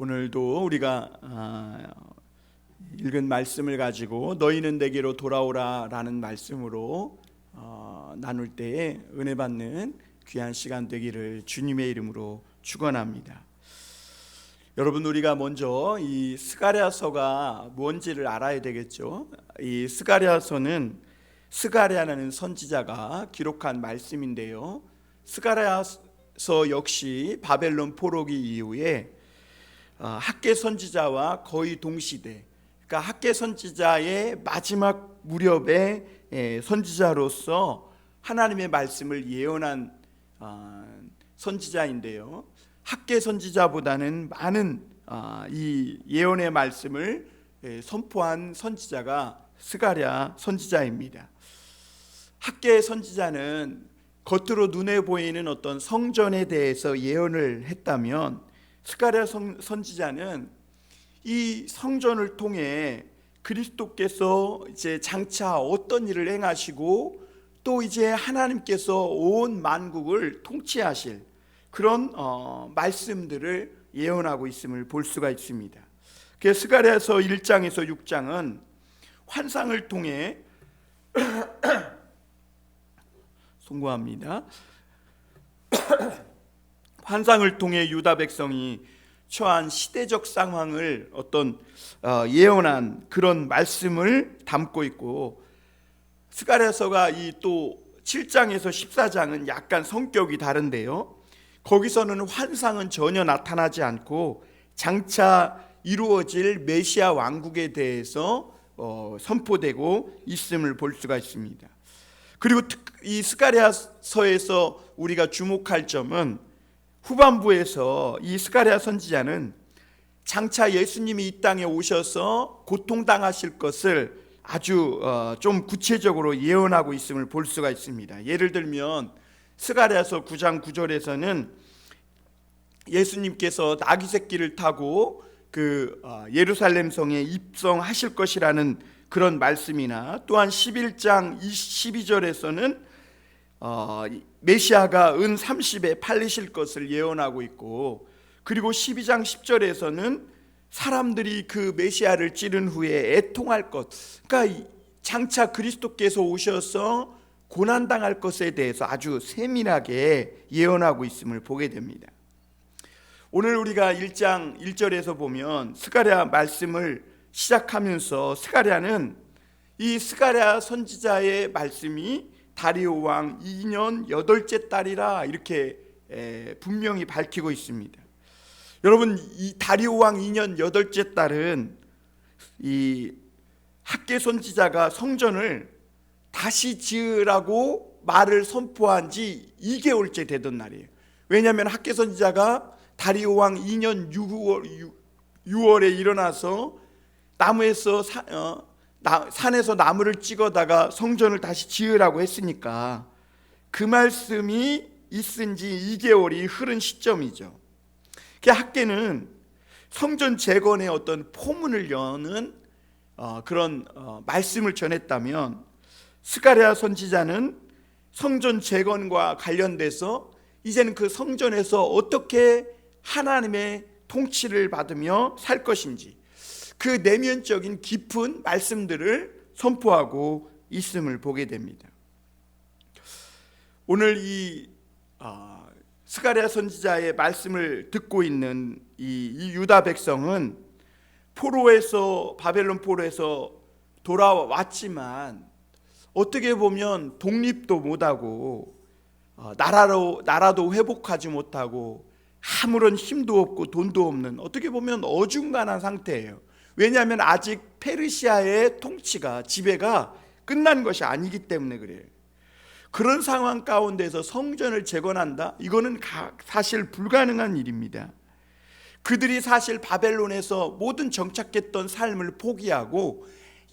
오늘도 우리가 읽은 말씀을 가지고 너희는 내게로 돌아오라 라는 말씀으로 나눌 때에 은혜 받는 귀한 시간 되기를 주님의 이름으로 축원합니다. 여러분, 우리가 먼저 이 스가랴서가 뭔지를 알아야 되겠죠. 이 스가랴서는 스가랴라는 선지자가 기록한 말씀인데요, 스가랴서 역시 바벨론 포로기 이후에 학개 선지자와 거의 동시대, 그러니까 학개 선지자의 마지막 무렵의 선지자로서 하나님의 말씀을 예언한 선지자인데요, 학개 선지자보다는 많은 이 예언의 말씀을 선포한 선지자가 스가랴 선지자입니다. 학개 선지자는 겉으로 눈에 보이는 어떤 성전에 대해서 예언을 했다면, 스가랴 선지자는 이 성전을 통해 그리스도께서 이제 장차 어떤 일을 행하시고 또 이제 하나님께서 온 만국을 통치하실 그런 말씀들을 예언하고 있음을 볼 수가 있습니다. 그래서 스가랴서 1장에서 6장은 환상을 통해 송구합니다. 환상을 통해 유다 백성이 처한 시대적 상황을 예언한 그런 말씀을 담고 있고, 스가랴서가 이 또 7장에서 14장은 약간 성격이 다른데요, 거기서는 환상은 전혀 나타나지 않고 장차 이루어질 메시아 왕국에 대해서 선포되고 있음을 볼 수가 있습니다. 그리고 이 스가랴서에서 우리가 주목할 점은 후반부에서 이 스가랴 선지자는 장차 예수님이 이 땅에 오셔서 고통당하실 것을 아주 좀 구체적으로 예언하고 있음을 볼 수가 있습니다. 예를 들면 스가랴서 9장 9절에서는 예수님께서 나귀 새끼를 타고 예루살렘 성에 입성하실 것이라는 그런 말씀이나, 또한 11장 12절에서는 메시아가 은 30에 팔리실 것을 예언하고 있고, 그리고 12장 10절에서는 사람들이 그 메시아를 찌른 후에 애통할 것, 그러니까 장차 그리스도께서 오셔서 고난당할 것에 대해서 아주 세밀하게 예언하고 있음을 보게 됩니다. 오늘 우리가 1장 1절에서 보면 스가랴 말씀을 시작하면서 스가랴는 이 스가랴 선지자의 말씀이 다리오 왕 2년 8째 달이라 이렇게 분명히 밝히고 있습니다. 여러분, 이 다리오 왕 2년 8째 달은 이 학개 선지자가 성전을 다시 지으라고 말을 선포한 지 2개월째 되던 날이에요. 왜냐하면 학개 선지자가 다리오 왕 2년 6월에 일어나서 산에서 나무를 찍어다가 성전을 다시 지으라고 했으니까 그 말씀이 있은 지 2개월이 흐른 시점이죠. 학개는 성전 재건의 어떤 포문을 여는 그런 말씀을 전했다면, 스가랴 선지자는 성전 재건과 관련돼서 이제는 그 성전에서 어떻게 하나님의 통치를 받으며 살 것인지 그 내면적인 깊은 말씀들을 선포하고 있음을 보게 됩니다. 오늘 이 스가랴 선지자의 말씀을 듣고 있는 이 유다 백성은 바벨론 포로에서 돌아왔지만 어떻게 보면 독립도 못하고 나라도 회복하지 못하고 아무런 힘도 없고 돈도 없는, 어떻게 보면 어중간한 상태예요. 왜냐하면 아직 페르시아의 통치가, 지배가 끝난 것이 아니기 때문에 그래요. 그런 상황 가운데서 성전을 재건한다? 이거는 사실 불가능한 일입니다. 그들이 사실 바벨론에서 모든 정착했던 삶을 포기하고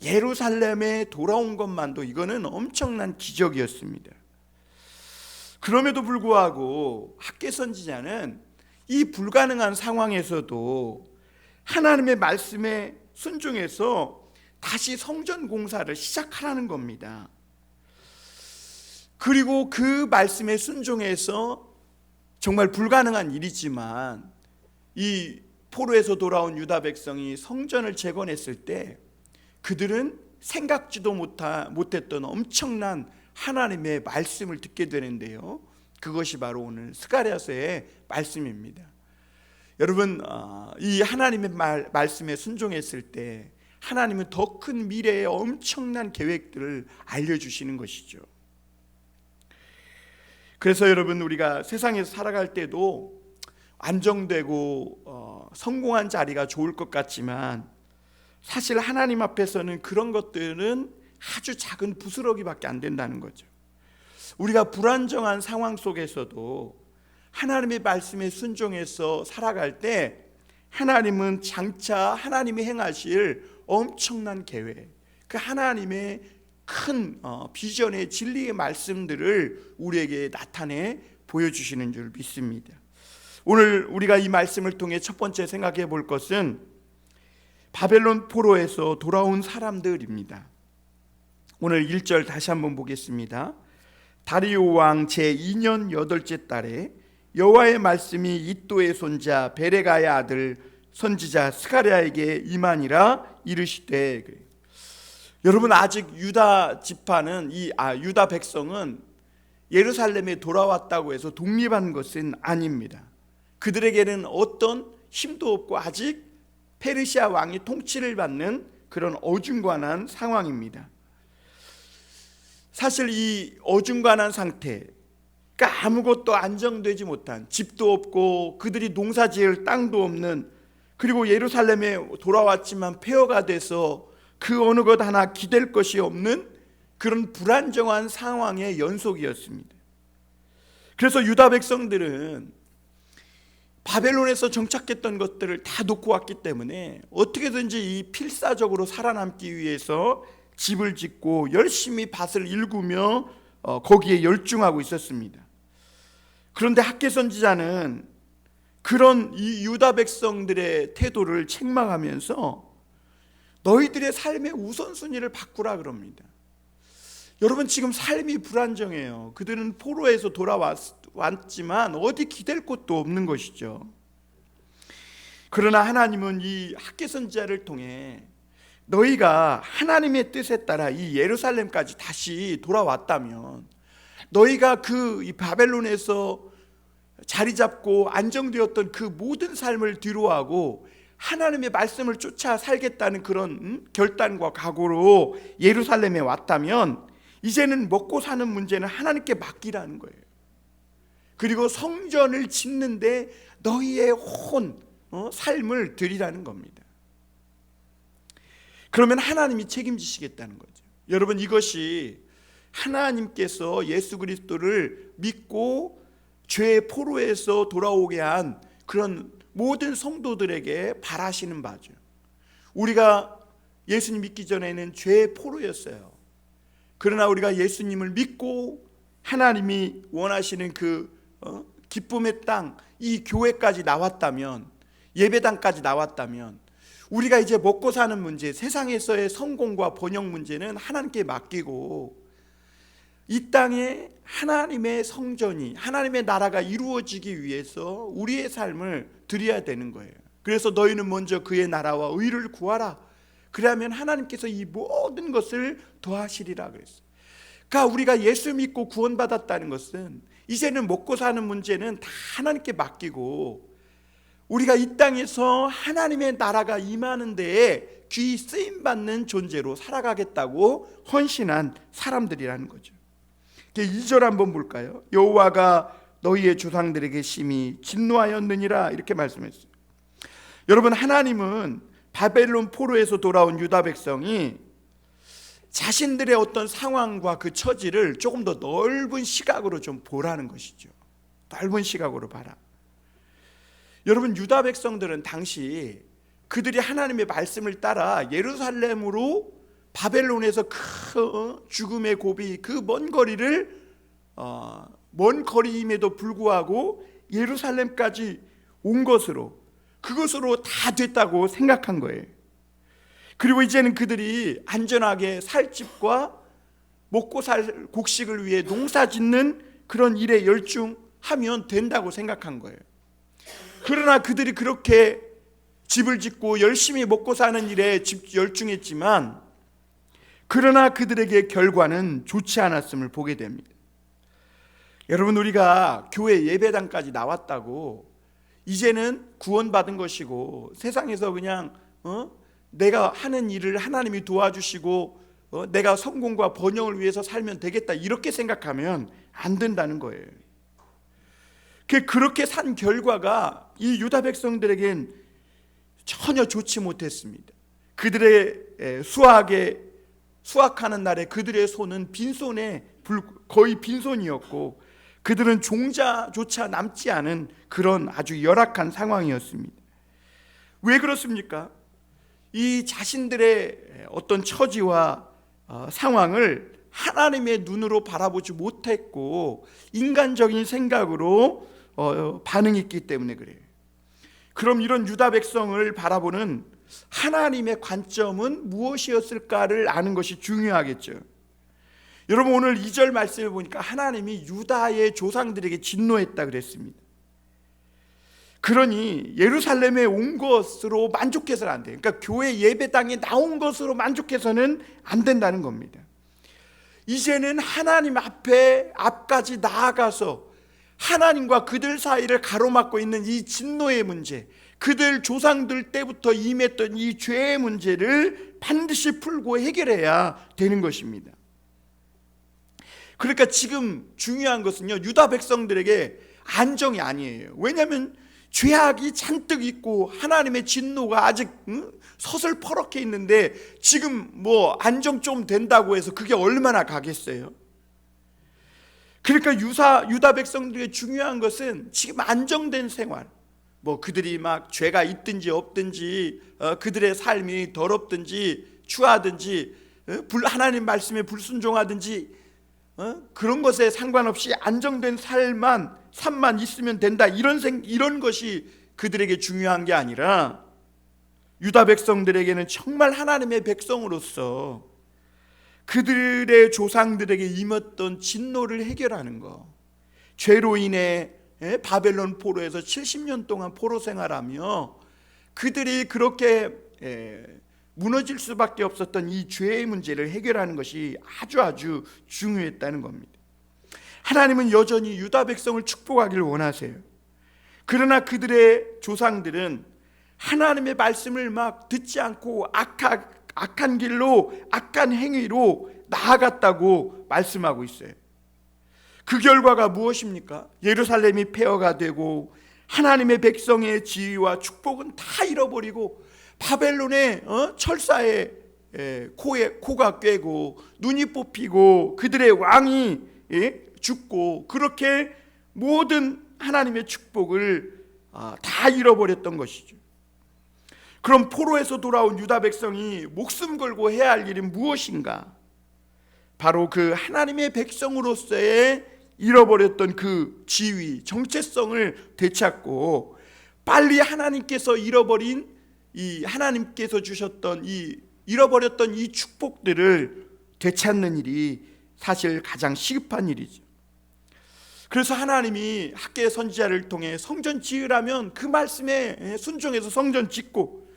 예루살렘에 돌아온 것만도 이거는 엄청난 기적이었습니다. 그럼에도 불구하고 학개 선지자는 이 불가능한 상황에서도 하나님의 말씀에 순종해서 다시 성전 공사를 시작하라는 겁니다. 그리고 그 말씀에 순종해서 정말 불가능한 일이지만 이 포로에서 돌아온 유다 백성이 성전을 재건했을 때 그들은 생각지도 못했던 엄청난 하나님의 말씀을 듣게 되는데요, 그것이 바로 오늘 스가랴서의 말씀입니다. 여러분, 이 하나님의 말씀에 순종했을 때 하나님은 더 큰 미래의 엄청난 계획들을 알려주시는 것이죠. 그래서 여러분, 우리가 세상에서 살아갈 때도 안정되고 성공한 자리가 좋을 것 같지만 사실 하나님 앞에서는 그런 것들은 아주 작은 부스러기밖에 안 된다는 거죠. 우리가 불안정한 상황 속에서도 하나님의 말씀에 순종해서 살아갈 때 하나님은 장차 하나님이 행하실 엄청난 계획, 그 하나님의 큰 비전의 진리의 말씀들을 우리에게 나타내 보여주시는 줄 믿습니다. 오늘 우리가 이 말씀을 통해 첫 번째 생각해 볼 것은 바벨론 포로에서 돌아온 사람들입니다. 오늘 1절 다시 한번 보겠습니다. 다리오 왕 제2년 8째 달에 여호와의 말씀이 이도의 손자 베레가의 아들 선지자 스가랴에게 임하니라 이르시되. 여러분, 아직 유다 지파는 유다 백성은 예루살렘에 돌아왔다고 해서 독립한 것은 아닙니다. 그들에게는 어떤 힘도 없고 아직 페르시아 왕이 통치를 받는 그런 어중간한 상황입니다. 사실 이 어중간한 상태, 그러니까 아무것도 안정되지 못한, 집도 없고 그들이 농사지을 땅도 없는, 그리고 예루살렘에 돌아왔지만 폐허가 돼서 그 어느 것 하나 기댈 것이 없는 그런 불안정한 상황의 연속이었습니다. 그래서 유다 백성들은 바벨론에서 정착했던 것들을 다 놓고 왔기 때문에 어떻게든지 이 필사적으로 살아남기 위해서 집을 짓고 열심히 밭을 일구며 거기에 열중하고 있었습니다. 그런데 학개 선지자는 그런 이 유다 백성들의 태도를 책망하면서 너희들의 삶의 우선순위를 바꾸라 그럽니다. 여러분, 지금 삶이 불안정해요. 그들은 포로에서 돌아왔지만 어디 기댈 곳도 없는 것이죠. 그러나 하나님은 이 학개 선지자를 통해 너희가 하나님의 뜻에 따라 이 예루살렘까지 다시 돌아왔다면, 너희가 이 바벨론에서 자리 잡고 안정되었던 그 모든 삶을 뒤로하고 하나님의 말씀을 쫓아 살겠다는 그런 결단과 각오로 예루살렘에 왔다면 이제는 먹고 사는 문제는 하나님께 맡기라는 거예요. 그리고 성전을 짓는데 너희의 삶을 드리라는 겁니다. 그러면 하나님이 책임지시겠다는 거죠. 여러분, 이것이 하나님께서 예수 그리스도를 믿고 죄의 포로에서 돌아오게 한 그런 모든 성도들에게 바라시는 바죠. 우리가 예수님 믿기 전에는 죄의 포로였어요. 그러나 우리가 예수님을 믿고 하나님이 원하시는 그 기쁨의 땅, 이 교회까지 나왔다면, 예배당까지 나왔다면 우리가 이제 먹고 사는 문제, 세상에서의 성공과 번영 문제는 하나님께 맡기고 이 땅에 하나님의 성전이, 하나님의 나라가 이루어지기 위해서 우리의 삶을 드려야 되는 거예요. 그래서 너희는 먼저 그의 나라와 의를 구하라. 그러면 하나님께서 이 모든 것을 더하시리라 그랬어요. 그러니까 우리가 예수 믿고 구원받았다는 것은 이제는 먹고 사는 문제는 다 하나님께 맡기고 우리가 이 땅에서 하나님의 나라가 임하는 데에 귀 쓰임받는 존재로 살아가겠다고 헌신한 사람들이라는 거죠. 2절 한번 볼까요? 여호와가 너희의 조상들에게 심히 진노하였느니라 이렇게 말씀했어요. 여러분, 하나님은 바벨론 포로에서 돌아온 유다 백성이 자신들의 어떤 상황과 그 처지를 조금 더 넓은 시각으로 좀 보라는 것이죠. 넓은 시각으로 봐라. 여러분, 유다 백성들은 당시 그들이 하나님의 말씀을 따라 예루살렘으로 바벨론에서 그 죽음의 고비, 그 먼 거리를 먼 거리임에도 불구하고 예루살렘까지 온 것으로, 그것으로 다 됐다고 생각한 거예요. 그리고 이제는 그들이 안전하게 살 집과 먹고 살 곡식을 위해 농사 짓는 그런 일에 열중하면 된다고 생각한 거예요. 그러나 그들이 그렇게 집을 짓고 열심히 먹고 사는 일에 열중했지만 그러나 그들에게 결과는 좋지 않았음을 보게 됩니다. 여러분, 우리가 교회 예배당까지 나왔다고 이제는 구원받은 것이고 세상에서 그냥 내가 하는 일을 하나님이 도와주시고 내가 성공과 번영을 위해서 살면 되겠다 이렇게 생각하면 안 된다는 거예요. 그렇게 산 결과가 이 유다 백성들에겐 전혀 좋지 못했습니다. 그들의 수확하는 날에 그들의 손은 빈손에 거의 빈손이었고 그들은 종자조차 남지 않은 그런 아주 열악한 상황이었습니다. 왜 그렇습니까? 이 자신들의 어떤 처지와 상황을 하나님의 눈으로 바라보지 못했고 인간적인 생각으로 반응했기 때문에 그래요. 그럼 이런 유다 백성을 바라보는 하나님의 관점은 무엇이었을까를 아는 것이 중요하겠죠. 여러분, 오늘 2절 말씀을 보니까 하나님이 유다의 조상들에게 진노했다 그랬습니다. 그러니 예루살렘에 온 것으로 만족해서는 안 돼요. 그러니까 교회 예배당에 나온 것으로 만족해서는 안 된다는 겁니다. 이제는 하나님 앞까지 나아가서 하나님과 그들 사이를 가로막고 있는 이 진노의 문제, 그들 조상들 때부터 임했던 이 죄의 문제를 반드시 풀고 해결해야 되는 것입니다. 그러니까 지금 중요한 것은요, 유다 백성들에게 안정이 아니에요. 왜냐하면 죄악이 잔뜩 있고 하나님의 진노가 아직 서슬퍼렇게 있는데 지금 안정 좀 된다고 해서 그게 얼마나 가겠어요? 그러니까 유다 백성들에게 중요한 것은 지금 안정된 생활, 그들이 막 죄가 있든지 없든지 그들의 삶이 더럽든지 추하든지 하나님 말씀에 불순종하든지 그런 것에 상관없이 안정된 삶만 있으면 된다, 이런 것이 그들에게 중요한 게 아니라 유다 백성들에게는 정말 하나님의 백성으로서 그들의 조상들에게 임했던 진노를 해결하는 것, 죄로 인해 바벨론 포로에서 70년 동안 포로 생활하며 그들이 그렇게 무너질 수밖에 없었던 이 죄의 문제를 해결하는 것이 아주 중요했다는 겁니다. 하나님은 여전히 유다 백성을 축복하기를 원하세요. 그러나 그들의 조상들은 하나님의 말씀을 막 듣지 않고 악한 길로, 악한 행위로 나아갔다고 말씀하고 있어요. 그 결과가 무엇입니까? 예루살렘이 폐허가 되고 하나님의 백성의 지위와 축복은 다 잃어버리고 바벨론의 철사에 코가 꿰고 눈이 뽑히고 그들의 왕이 죽고 그렇게 모든 하나님의 축복을 다 잃어버렸던 것이죠. 그럼 포로에서 돌아온 유다 백성이 목숨 걸고 해야 할 일은 무엇인가? 바로 그 하나님의 백성으로서의 잃어버렸던 그 지위, 정체성을 되찾고 빨리 하나님께서 하나님께서 주셨던 잃어버렸던 이 축복들을 되찾는 일이 사실 가장 시급한 일이죠. 그래서 하나님이 학개 선지자를 통해 성전 지으라면 그 말씀에 순종해서 성전 짓고,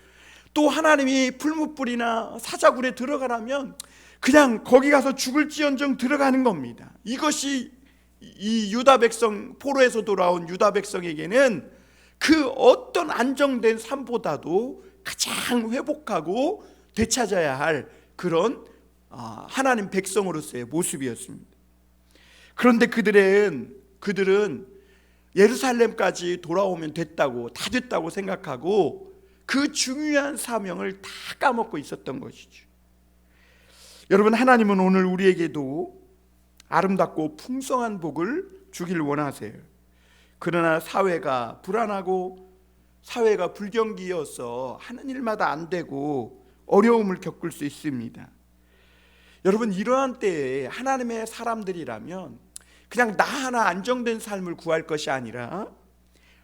또 하나님이 풀무불이나 사자굴에 들어가라면 그냥 거기 가서 죽을지언정 들어가는 겁니다. 이것이 이 유다 백성, 포로에서 돌아온 유다 백성에게는 그 어떤 안정된 삶보다도 가장 회복하고 되찾아야 할 그런 하나님 백성으로서의 모습이었습니다. 그런데 그들은 예루살렘까지 돌아오면 다 됐다고 생각하고 그 중요한 사명을 다 까먹고 있었던 것이죠. 여러분, 하나님은 오늘 우리에게도 아름답고 풍성한 복을 주길 원하세요. 그러나 사회가 불안하고 사회가 불경기여서 하는 일마다 안 되고 어려움을 겪을 수 있습니다. 여러분, 이러한 때에 하나님의 사람들이라면 그냥 나 하나 안정된 삶을 구할 것이 아니라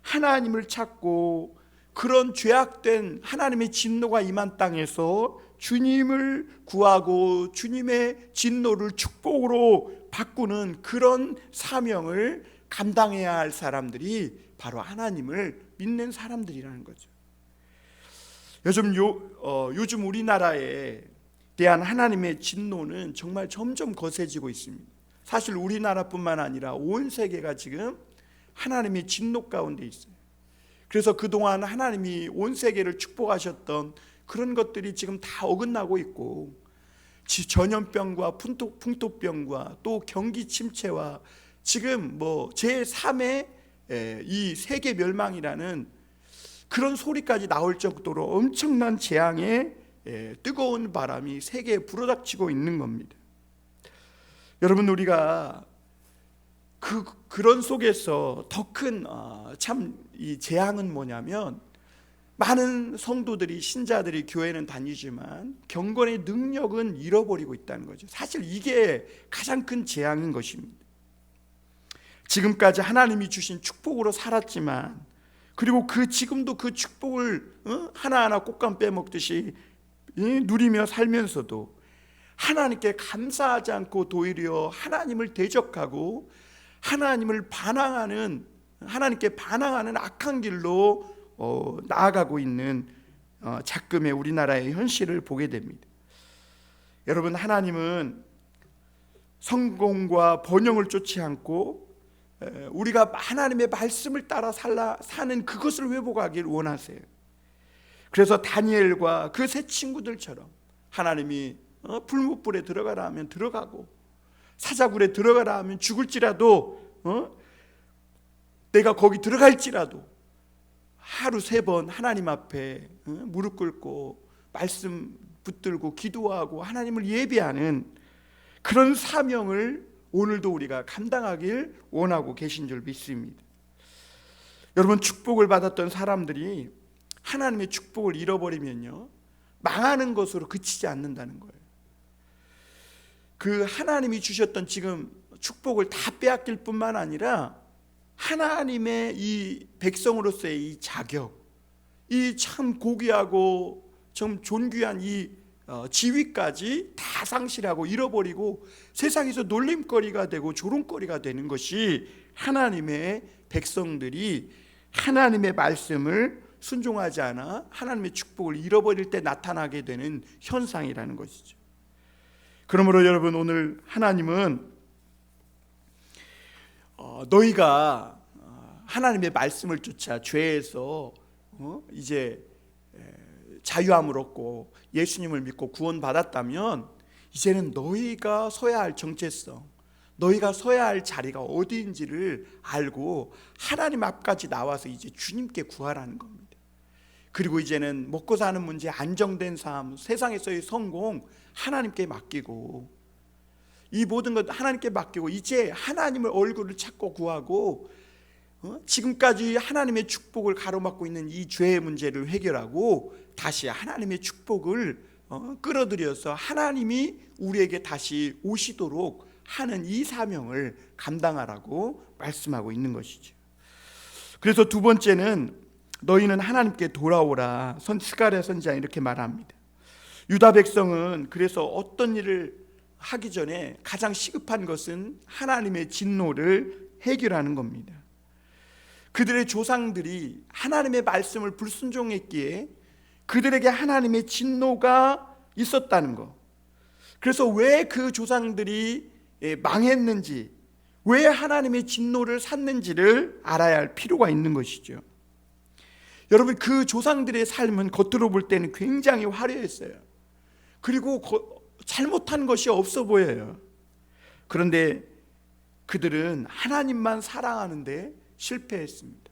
하나님을 찾고 그런 죄악된 하나님의 진노가 임한 땅에서 주님을 구하고 주님의 진노를 축복으로 바꾸는 그런 사명을 감당해야 할 사람들이 바로 하나님을 믿는 사람들이라는 거죠. 요즘 우리나라에 대한 하나님의 진노는 정말 점점 거세지고 있습니다. 사실 우리나라뿐만 아니라 온 세계가 지금 하나님의 진노 가운데 있어요. 그래서 그동안 하나님이 온 세계를 축복하셨던 그런 것들이 지금 다 어긋나고 있고, 전염병과 풍토병과 또 경기 침체와 지금 제3의 이 세계 멸망이라는 그런 소리까지 나올 정도로 엄청난 재앙의 뜨거운 바람이 세계에 불어닥치고 있는 겁니다. 여러분, 우리가 그런 속에서 더 큰 이 재앙은 뭐냐면, 많은 성도들이, 신자들이 교회는 다니지만 경건의 능력은 잃어버리고 있다는 거죠. 사실 이게 가장 큰 재앙인 것입니다. 지금까지 하나님이 주신 축복으로 살았지만, 그리고 지금도 그 축복을 하나하나 꽃감 빼먹듯이 누리며 살면서도 하나님께 감사하지 않고 도리어 하나님을 대적하고 하나님께 반항하는 악한 길로 나아가고 있는 작금의 우리나라의 현실을 보게 됩니다. 여러분, 하나님은 성공과 번영을 쫓지 않고 우리가 하나님의 말씀을 따라 사는 그것을 회복하길 원하세요. 그래서 다니엘과 그 세 친구들처럼 하나님이 불못불에 들어가라 하면 들어가고, 사자굴에 들어가라 하면 죽을지라도, 내가 거기 들어갈지라도 하루 3번 하나님 앞에 무릎 꿇고 말씀 붙들고 기도하고 하나님을 예배하는 그런 사명을 오늘도 우리가 감당하길 원하고 계신 줄 믿습니다. 여러분, 축복을 받았던 사람들이 하나님의 축복을 잃어버리면요, 망하는 것으로 그치지 않는다는 거예요. 그 하나님이 주셨던 지금 축복을 다 빼앗길 뿐만 아니라 하나님의 이 백성으로서의 이 자격, 이 참 고귀하고 좀 존귀한 이 지위까지 다 상실하고 잃어버리고 세상에서 놀림거리가 되고 조롱거리가 되는 것이 하나님의 백성들이 하나님의 말씀을 순종하지 않아 하나님의 축복을 잃어버릴 때 나타나게 되는 현상이라는 것이죠. 그러므로 여러분, 오늘 하나님은 너희가 하나님의 말씀을 쫓아 죄에서 이제 자유함을 얻고 예수님을 믿고 구원받았다면, 이제는 너희가 서야 할 정체성, 너희가 서야 할 자리가 어디인지를 알고 하나님 앞까지 나와서 이제 주님께 구하라는 겁니다. 그리고 이제는 먹고 사는 문제, 안정된 삶, 세상에서의 성공 하나님께 맡기고, 이 모든 것 하나님께 맡기고 이제 하나님의 얼굴을 찾고 구하고, 지금까지 하나님의 축복을 가로막고 있는 이 죄의 문제를 해결하고 다시 하나님의 축복을 끌어들여서 하나님이 우리에게 다시 오시도록 하는 이 사명을 감당하라고 말씀하고 있는 것이죠. 그래서 두 번째는 너희는 하나님께 돌아오라. 스가랴 선지자는 이렇게 말합니다. 유다 백성은 그래서 어떤 일을 하기 전에 가장 시급한 것은 하나님의 진노를 해결하는 겁니다. 그들의 조상들이 하나님의 말씀을 불순종했기에 그들에게 하나님의 진노가 있었다는 것, 그래서 왜 그 조상들이 망했는지, 왜 하나님의 진노를 샀는지를 알아야 할 필요가 있는 것이죠. 여러분, 그 조상들의 삶은 겉으로 볼 때는 굉장히 화려했어요. 그리고 잘못한 것이 없어 보여요. 그런데 그들은 하나님만 사랑하는데 실패했습니다.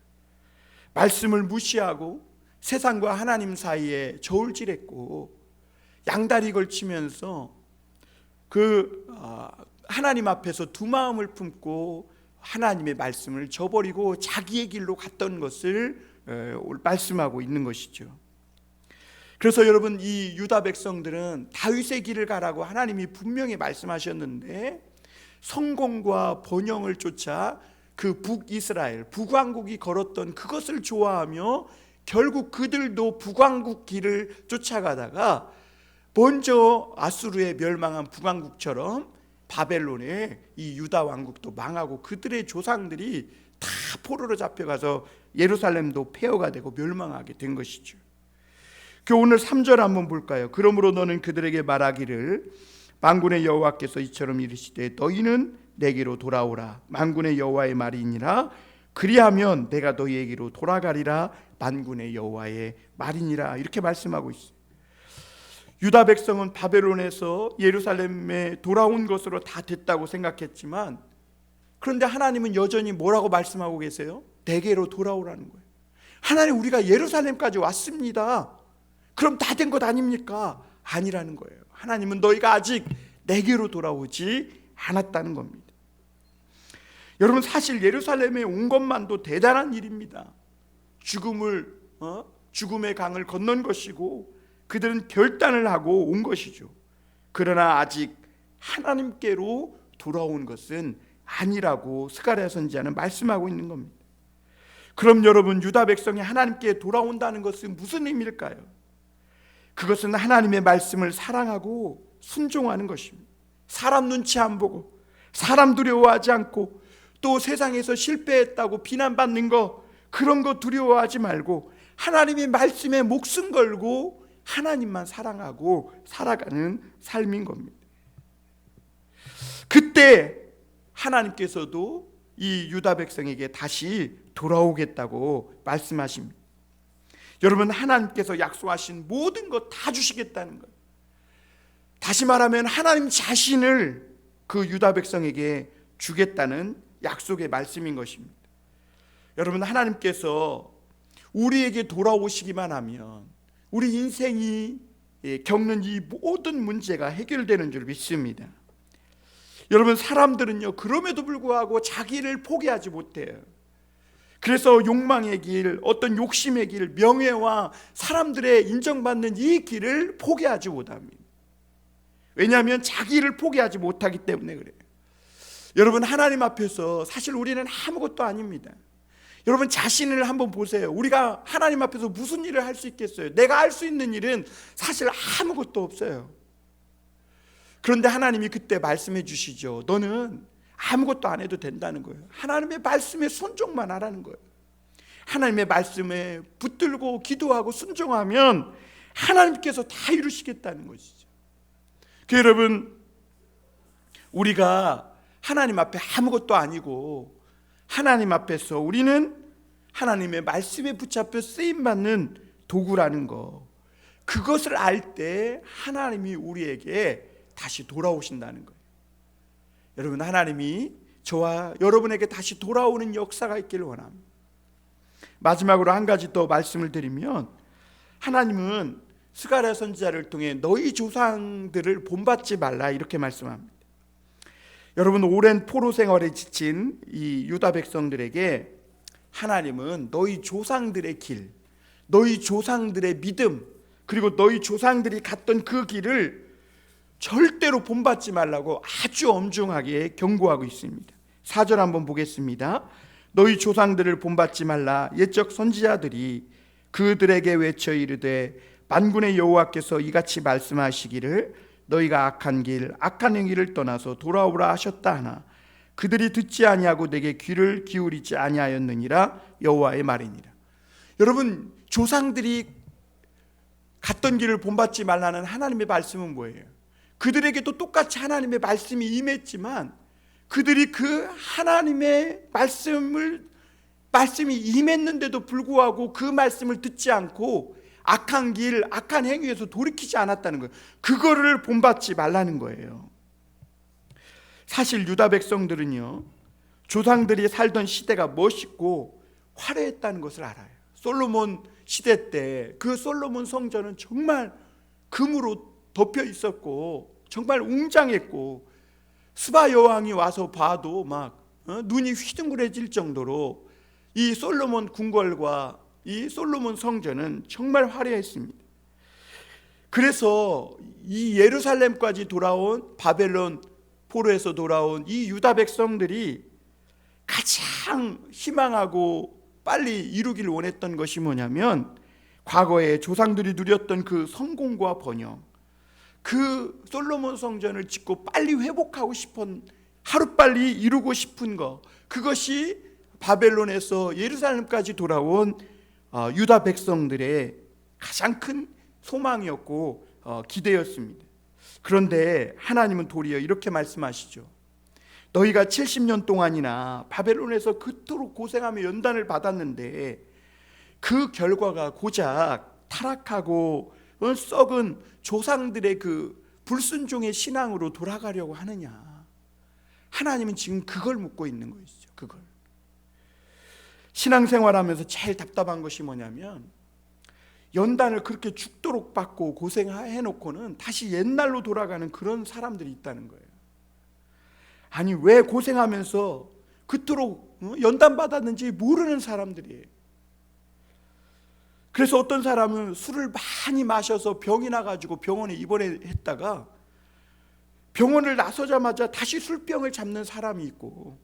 말씀을 무시하고 세상과 하나님 사이에 저울질했고, 양다리 걸치면서 하나님 앞에서 두 마음을 품고 하나님의 말씀을 저버리고 자기의 길로 갔던 것을 말씀하고 있는 것이죠. 그래서 여러분, 이 유다 백성들은 다윗의 길을 가라고 하나님이 분명히 말씀하셨는데, 성공과 번영을 쫓아 그 북이스라엘, 북왕국이 걸었던 그것을 좋아하며 결국 그들도 북왕국 길을 쫓아가다가 먼저 아수르에 멸망한 북왕국처럼 바벨론의 이 유다 왕국도 망하고 그들의 조상들이 다 포로로 잡혀가서 예루살렘도 폐허가 되고 멸망하게 된 것이죠. 그 오늘 3절 한번 볼까요? 그러므로 너는 그들에게 말하기를 만군의 여호와께서 이처럼 이르시되 너희는 내게로 돌아오라. 만군의 여호와의 말이니라. 그리하면 내가 너희에게로 돌아가리라. 만군의 여호와의 말이니라. 이렇게 말씀하고 있어요. 유다 백성은 바벨론에서 예루살렘에 돌아온 것으로 다 됐다고 생각했지만, 그런데 하나님은 여전히 뭐라고 말씀하고 계세요? 내게로 돌아오라는 거예요. 하나님, 우리가 예루살렘까지 왔습니다. 그럼 다 된 것 아닙니까? 아니라는 거예요. 하나님은 너희가 아직 내게로 돌아오지 않았다는 겁니다. 여러분, 사실 예루살렘에 온 것만도 대단한 일입니다. 죽음의 강을 건넌 것이고 그들은 결단을 하고 온 것이죠. 그러나 아직 하나님께로 돌아온 것은 아니라고 스가랴 선지자는 말씀하고 있는 겁니다. 그럼 여러분, 유다 백성이 하나님께 돌아온다는 것은 무슨 의미일까요? 그것은 하나님의 말씀을 사랑하고 순종하는 것입니다. 사람 눈치 안 보고, 사람 두려워하지 않고, 또 세상에서 실패했다고 비난받는 거, 그런 거 두려워하지 말고 하나님의 말씀에 목숨 걸고 하나님만 사랑하고 살아가는 삶인 겁니다. 그때 하나님께서도 이 유다 백성에게 다시 돌아오겠다고 말씀하십니다. 여러분, 하나님께서 약속하신 모든 것 다 주시겠다는 거예요. 다시 말하면 하나님 자신을 그 유다 백성에게 주겠다는 약속의 말씀인 것입니다. 여러분, 하나님께서 우리에게 돌아오시기만 하면 우리 인생이 겪는 이 모든 문제가 해결되는 줄 믿습니다. 여러분, 사람들은요, 그럼에도 불구하고 자기를 포기하지 못해요. 그래서 욕망의 길, 어떤 욕심의 길, 명예와 사람들의 인정받는 이 길을 포기하지 못합니다. 왜냐하면 자기를 포기하지 못하기 때문에 그래요. 여러분, 하나님 앞에서 사실 우리는 아무것도 아닙니다. 여러분, 자신을 한번 보세요. 우리가 하나님 앞에서 무슨 일을 할 수 있겠어요? 내가 할 수 있는 일은 사실 아무것도 없어요. 그런데 하나님이 그때 말씀해 주시죠. 너는 아무것도 안 해도 된다는 거예요. 하나님의 말씀에 순종만 하라는 거예요. 하나님의 말씀에 붙들고 기도하고 순종하면 하나님께서 다 이루시겠다는 것이죠. 여러분, 우리가 하나님 앞에 아무것도 아니고 하나님 앞에서 우리는 하나님의 말씀에 붙잡혀 쓰임받는 도구라는 거, 그것을 알 때 하나님이 우리에게 다시 돌아오신다는 거예요. 여러분, 하나님이 저와 여러분에게 다시 돌아오는 역사가 있기를 원합니다. 마지막으로 한 가지 더 말씀을 드리면, 하나님은 스가랴 선지자를 통해 너희 조상들을 본받지 말라 이렇게 말씀합니다. 여러분, 오랜 포로 생활에 지친 이 유다 백성들에게 하나님은 너희 조상들의 길, 너희 조상들의 믿음, 그리고 너희 조상들이 갔던 그 길을 절대로 본받지 말라고 아주 엄중하게 경고하고 있습니다. 4절 한번 보겠습니다. 너희 조상들을 본받지 말라. 옛적 선지자들이 그들에게 외쳐 이르되 만군의 여호와께서 이같이 말씀하시기를 너희가 악한 길, 악한 행위를 떠나서 돌아오라 하셨다 하나 그들이 듣지 아니하고 내게 귀를 기울이지 아니하였느니라. 여호와의 말이니라. 여러분, 조상들이 갔던 길을 본받지 말라는 하나님의 말씀은 뭐예요? 그들에게도 똑같이 하나님의 말씀이 임했지만 그들이 그 하나님의 말씀이 임했는데도 불구하고 그 말씀을 듣지 않고 악한 길, 악한 행위에서 돌이키지 않았다는 거예요. 그거를 본받지 말라는 거예요. 사실 유다 백성들은요, 조상들이 살던 시대가 멋있고 화려했다는 것을 알아요. 솔로몬 시대 때 그 솔로몬 성전은 정말 금으로 덮여 있었고 정말 웅장했고 스바 여왕이 와서 봐도 막 눈이 휘둥그레질 정도로 이 솔로몬 궁궐과 이 솔로몬 성전은 정말 화려했습니다. 그래서 이 예루살렘까지 돌아온 바벨론 포로에서 돌아온 이 유다 백성들이 가장 희망하고 빨리 이루기를 원했던 것이 뭐냐면 과거에 조상들이 누렸던 그 성공과 번영, 그 솔로몬 성전을 짓고 빨리 회복하고 싶은, 하루빨리 이루고 싶은 것, 그것이 바벨론에서 예루살렘까지 돌아온 유다 백성들의 가장 큰 소망이었고 기대였습니다. 그런데 하나님은 도리어 이렇게 말씀하시죠. 너희가 70년 동안이나 바벨론에서 그토록 고생하며 연단을 받았는데 그 결과가 고작 타락하고 썩은 조상들의 그 불순종의 신앙으로 돌아가려고 하느냐. 하나님은 지금 그걸 묻고 있는 것이죠. 그걸. 신앙생활하면서 제일 답답한 것이 뭐냐면 연단을 그렇게 죽도록 받고 고생해놓고는 다시 옛날로 돌아가는 그런 사람들이 있다는 거예요. 아니 왜 고생하면서 그토록 연단 받았는지 모르는 사람들이에요. 그래서 어떤 사람은 술을 많이 마셔서 병이 나가지고 병원에 입원했다가 병원을 나서자마자 다시 술병을 잡는 사람이 있고,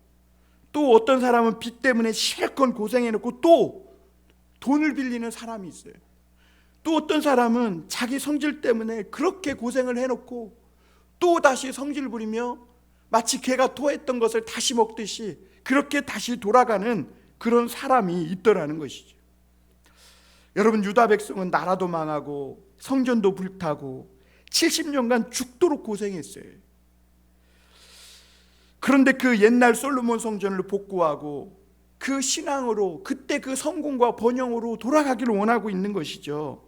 또 어떤 사람은 빚 때문에 실컷 고생해놓고 또 돈을 빌리는 사람이 있어요. 또 어떤 사람은 자기 성질 때문에 그렇게 고생을 해놓고 또 다시 성질 부리며 마치 개가 토했던 것을 다시 먹듯이 그렇게 다시 돌아가는 그런 사람이 있더라는 것이죠. 여러분, 유다 백성은 나라도 망하고 성전도 불타고 70년간 죽도록 고생했어요. 그런데 그 옛날 솔로몬 성전을 복구하고 그 신앙으로 그때 그 성공과 번영으로 돌아가기를 원하고 있는 것이죠.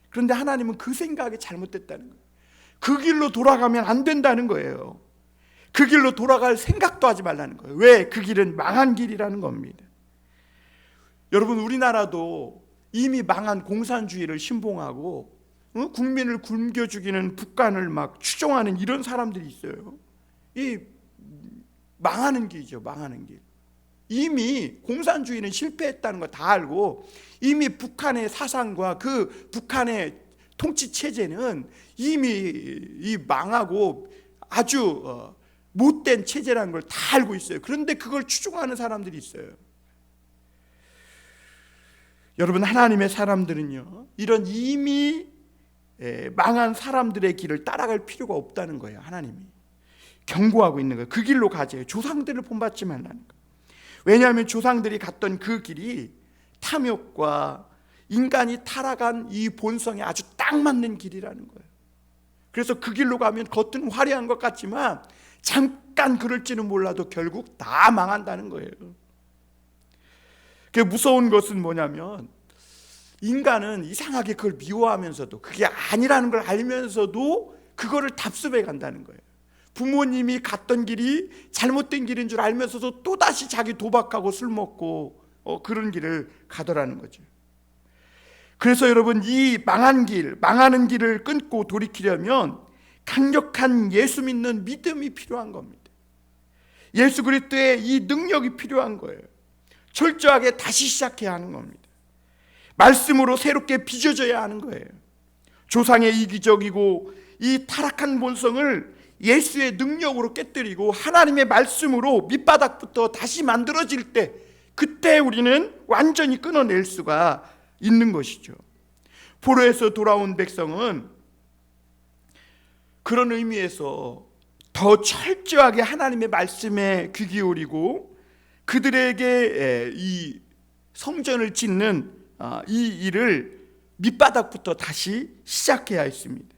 그런데 하나님은 그 생각이 잘못됐다는 거예요. 그 길로 돌아가면 안 된다는 거예요. 그 길로 돌아갈 생각도 하지 말라는 거예요. 왜? 그 길은 망한 길이라는 겁니다. 여러분, 우리나라도 이미 망한 공산주의를 신봉하고 국민을 굶겨 죽이는 북한을 막 추종하는 이런 사람들이 있어요. 이 망하는 길이죠. 망하는 길. 이미 공산주의는 실패했다는 거 다 알고 이미 북한의 사상과 그 북한의 통치 체제는 이미 이 망하고 아주 못된 체제라는 걸 다 알고 있어요. 그런데 그걸 추종하는 사람들이 있어요. 여러분, 하나님의 사람들은요, 이런 이미 망한 사람들의 길을 따라갈 필요가 없다는 거예요. 하나님이 경고하고 있는 거예요. 그 길로 가세요. 조상들을 본받지 말라는 거예요. 왜냐하면 조상들이 갔던 그 길이 탐욕과 인간이 타락한 이 본성에 아주 딱 맞는 길이라는 거예요. 그래서 그 길로 가면 겉은 화려한 것 같지만 잠깐 그럴지는 몰라도 결국 다 망한다는 거예요. 그 무서운 것은 뭐냐면 인간은 이상하게 그걸 미워하면서도 그게 아니라는 걸 알면서도 그거를 답습해 간다는 거예요. 부모님이 갔던 길이 잘못된 길인 줄 알면서도 또다시 자기 도박하고 술 먹고 그런 길을 가더라는 거죠. 그래서 여러분, 이 망한 길, 망하는 길을 끊고 돌이키려면 강력한 예수 믿는 믿음이 필요한 겁니다. 예수 그리스도의 이 능력이 필요한 거예요. 철저하게 다시 시작해야 하는 겁니다. 말씀으로 새롭게 빚어져야 하는 거예요. 조상의 이기적이고 이 타락한 본성을 예수의 능력으로 깨뜨리고 하나님의 말씀으로 밑바닥부터 다시 만들어질 때, 그때 우리는 완전히 끊어낼 수가 있는 것이죠. 포로에서 돌아온 백성은 그런 의미에서 더 철저하게 하나님의 말씀에 귀 기울이고 그들에게 이 성전을 짓는 이 일을 밑바닥부터 다시 시작해야 했습니다.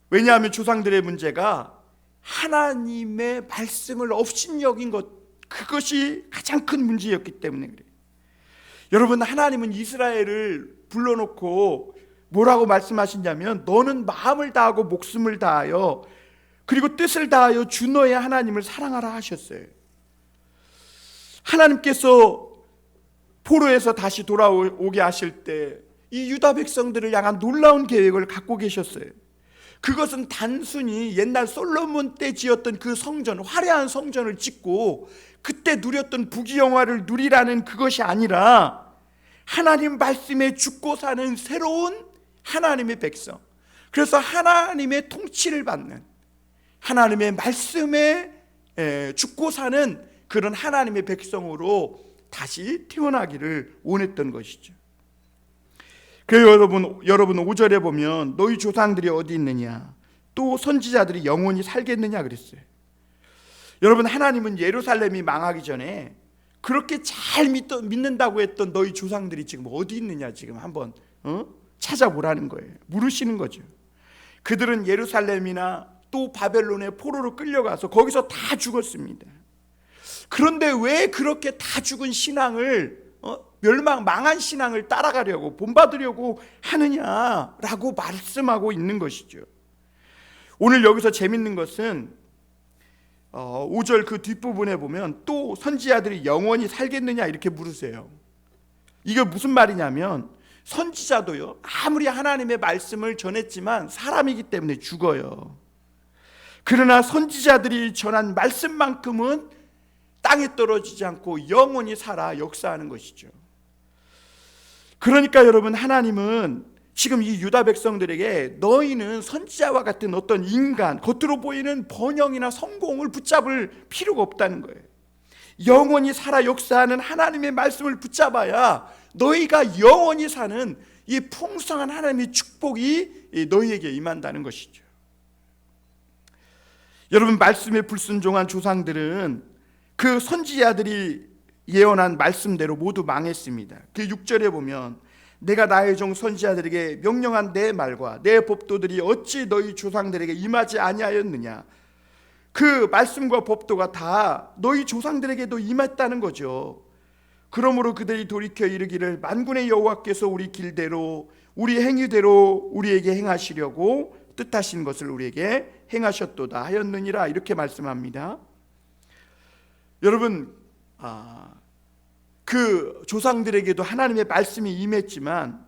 왜냐하면 조상들의 문제가 하나님의 말씀을 업신여긴 것, 그것이 가장 큰 문제였기 때문에 그래요. 여러분, 하나님은 이스라엘을 불러놓고 뭐라고 말씀하시냐면 너는 마음을 다하고 목숨을 다하여 그리고 뜻을 다하여 주 너의 하나님을 사랑하라 하셨어요. 하나님께서 포로에서 다시 돌아오게 하실 때 이 유다 백성들을 향한 놀라운 계획을 갖고 계셨어요. 그것은 단순히 옛날 솔로몬 때 지었던 그 성전, 화려한 성전을 짓고 그때 누렸던 부귀영화를 누리라는 그것이 아니라 하나님 말씀에 죽고 사는 새로운 하나님의 백성, 그래서 하나님의 통치를 받는, 하나님의 말씀에 죽고 사는 그런 하나님의 백성으로 다시 태어나기를 원했던 것이죠. 그래서 여러분 5절에 보면 너희 조상들이 어디 있느냐, 또 선지자들이 영원히 살겠느냐 그랬어요. 여러분, 하나님은 예루살렘이 망하기 전에 그렇게 잘 믿는다고 했던 너희 조상들이 지금 어디 있느냐 지금 한번 찾아보라는 거예요. 물으시는 거죠. 그들은 예루살렘이나 또 바벨론의 포로로 끌려가서 거기서 다 죽었습니다. 그런데 왜 그렇게 다 죽은 신앙을 망한 신앙을 따라가려고 본받으려고 하느냐라고 말씀하고 있는 것이죠. 오늘 여기서 재밌는 것은 5절 그 뒷부분에 보면 또 선지자들이 영원히 살겠느냐 이렇게 물으세요. 이게 무슨 말이냐면 선지자도요, 아무리 하나님의 말씀을 전했지만 사람이기 때문에 죽어요. 그러나 선지자들이 전한 말씀만큼은 땅에 떨어지지 않고 영원히 살아 역사하는 것이죠. 그러니까 여러분, 하나님은 지금 이 유다 백성들에게 너희는 선지자와 같은 어떤 인간, 겉으로 보이는 번영이나 성공을 붙잡을 필요가 없다는 거예요. 영원히 살아 역사하는 하나님의 말씀을 붙잡아야 너희가 영원히 사는 이 풍성한 하나님의 축복이 너희에게 임한다는 것이죠. 여러분, 말씀에 불순종한 조상들은 그 선지자들이 예언한 말씀대로 모두 망했습니다. 그 6절에 보면 내가 나의 종 선지자들에게 명령한 내 말과 내 법도들이 어찌 너희 조상들에게 임하지 아니하였느냐. 그 말씀과 법도가 다 너희 조상들에게도 임했다는 거죠. 그러므로 그들이 돌이켜 이르기를 만군의 여호와께서 우리 길대로 우리 행위대로 우리에게 행하시려고 뜻하신 것을 우리에게 행하셨도다 하였느니라 이렇게 말씀합니다. 여러분, 그 조상들에게도 하나님의 말씀이 임했지만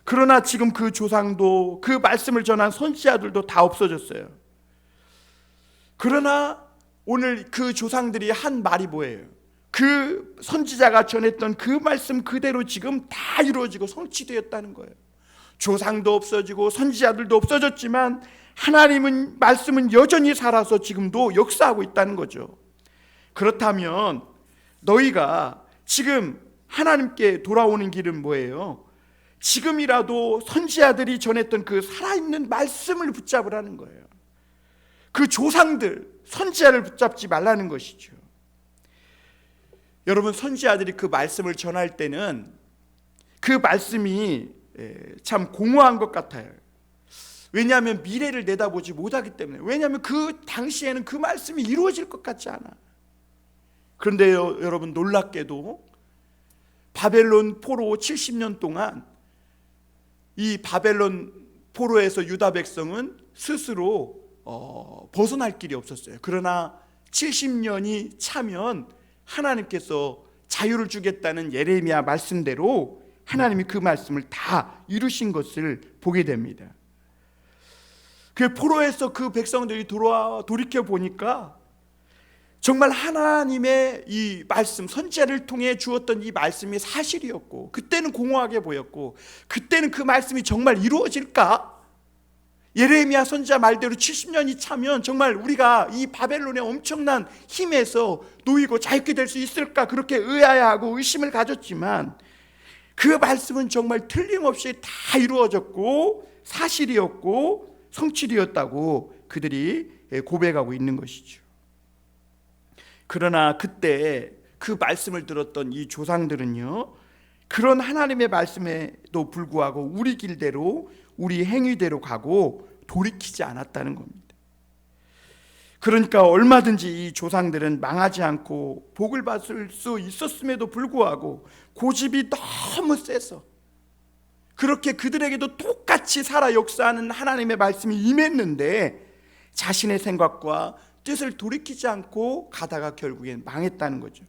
그러나 지금 그 조상도 그 말씀을 전한 선지자들도 다 없어졌어요. 그러나 오늘 그 조상들이 한 말이 뭐예요? 그 선지자가 전했던 그 말씀 그대로 지금 다 이루어지고 성취되었다는 거예요. 조상도 없어지고 선지자들도 없어졌지만 하나님은 말씀은 여전히 살아서 지금도 역사하고 있다는 거죠. 그렇다면 너희가 지금 하나님께 돌아오는 길은 뭐예요? 지금이라도 선지자들이 전했던 그 살아있는 말씀을 붙잡으라는 거예요. 그 조상들, 선지자를 붙잡지 말라는 것이죠. 여러분, 선지자들이 그 말씀을 전할 때는 그 말씀이 참 공허한 것 같아요. 왜냐하면 미래를 내다보지 못하기 때문에. 왜냐하면 그 당시에는 그 말씀이 이루어질 것 같지 않아. 그런데요, 여러분, 놀랍게도 바벨론 포로 70년 동안 이 바벨론 포로에서 유다 백성은 스스로 벗어날 길이 없었어요. 그러나 70년이 차면 하나님께서 자유를 주겠다는 예레미야 말씀대로 하나님이 그 말씀을 다 이루신 것을 보게 됩니다. 그 포로에서 그 백성들이 돌이켜 보니까 정말 하나님의 이 말씀, 선지자를 통해 주었던 이 말씀이 사실이었고, 그때는 공허하게 보였고, 그때는 그 말씀이 정말 이루어질까? 예레미야 선지자 말대로 70년이 차면 정말 우리가 이 바벨론의 엄청난 힘에서 놓이고 자유케 될 수 있을까? 그렇게 의아해하고 의심을 가졌지만 그 말씀은 정말 틀림없이 다 이루어졌고 사실이었고 성취되었다고 그들이 고백하고 있는 것이죠. 그러나 그때 그 말씀을 들었던 이 조상들은요, 그런 하나님의 말씀에도 불구하고 우리 길대로 우리 행위대로 가고 돌이키지 않았다는 겁니다. 그러니까 얼마든지 이 조상들은 망하지 않고 복을 받을 수 있었음에도 불구하고 고집이 너무 세서 그렇게 그들에게도 똑같이 살아 역사하는 하나님의 말씀이 임했는데 자신의 생각과 뜻을 돌이키지 않고 가다가 결국엔 망했다는 거죠.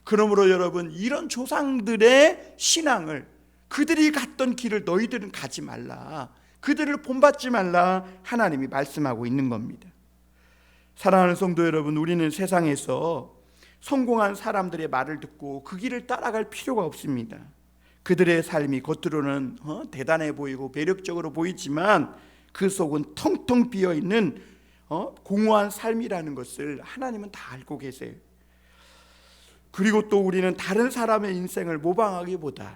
그러므로 여러분, 이런 조상들의 신앙을, 그들이 갔던 길을 너희들은 가지 말라, 그들을 본받지 말라 하나님이 말씀하고 있는 겁니다. 사랑하는 성도 여러분, 우리는 세상에서 성공한 사람들의 말을 듣고 그 길을 따라갈 필요가 없습니다. 그들의 삶이 겉으로는 대단해 보이고 매력적으로 보이지만 그 속은 텅텅 비어있는 공허한 삶이라는 것을 하나님은 다 알고 계세요. 그리고 또 우리는 다른 사람의 인생을 모방하기보다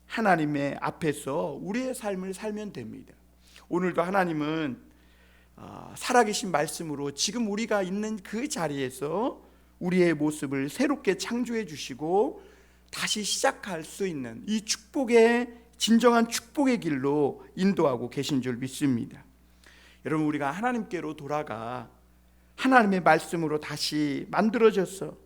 하나님의 앞에서 우리의 삶을 살면 됩니다. 오늘도 하나님은 살아계신 말씀으로 지금 우리가 있는 그 자리에서 우리의 모습을 새롭게 창조해 주시고 다시 시작할 수 있는 이 축복의 진정한 축복의 길로 인도하고 계신 줄 믿습니다. 여러분, 우리가 하나님께로 돌아가 하나님의 말씀으로 다시 만들어져서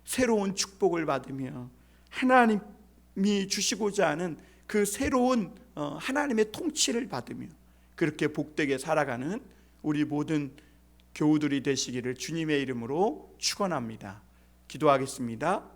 새로운 축복을 받으며 하나님이 주시고자 하는 그 새로운 하나님의 통치를 받으며 그렇게 복되게 살아가는 우리 모든 교우들이 되시기를 주님의 이름으로 축원합니다. 기도하겠습니다.